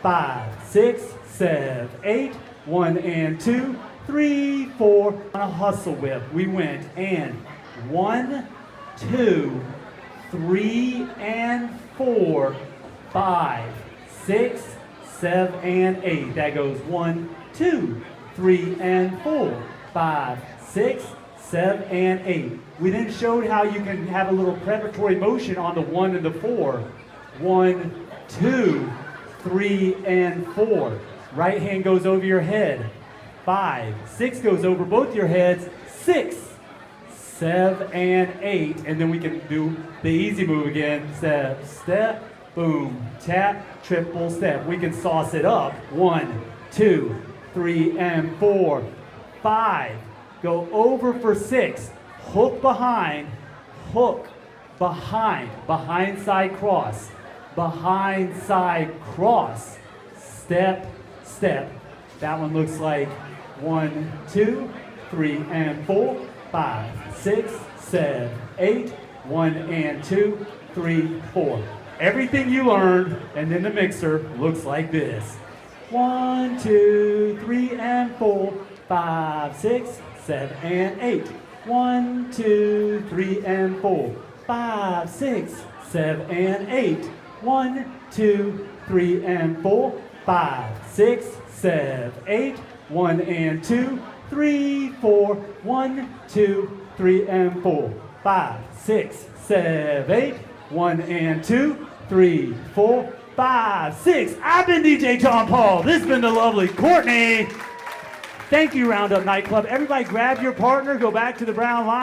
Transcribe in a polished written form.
5, 6, 7, 8. 1 and 2, 3, 4. On a hustle whip, we went and 1, 2, 3 and 4, 5, 6, 7 and 8. That goes 1, 2, 3 and 4, 5, 6, 7 and 8. We then showed how you can have a little preparatory motion on the 1 and the 4. 1, 2, 3 and 4. Right hand goes over your head. 5, 6 goes over both your heads. 6, 7 and 8. And then we can do the easy move again. Step, step, boom, tap, triple step. We can sauce it up. 1, 2, 3 and 4, 5. Go over for 6. Hook behind, behind side cross, behind side cross. Step, step. That one looks like 1, 2, 3 and 4, 5, 6, 7, 8. 1 and 2, 3, 4. Everything you learned and then the mixer looks like this. 1, 2, 3 and 4, 5, 6, 7 and 8. 1, 2, 3 and 4, 5, 6, 7 and 8. 1, 2, 3 and 4, 5, 6, 7, 8. 1 and 2, 3, 4. 1, 2, 3 and 4, 5, 6, 7, 8. 1 and 2, 3, 4, 5, 6. I've been DJ JohnPaul. This has been the lovely Kortnee. Thank you, Roundup Nightclub. Everybody grab your partner, go back to the brown line.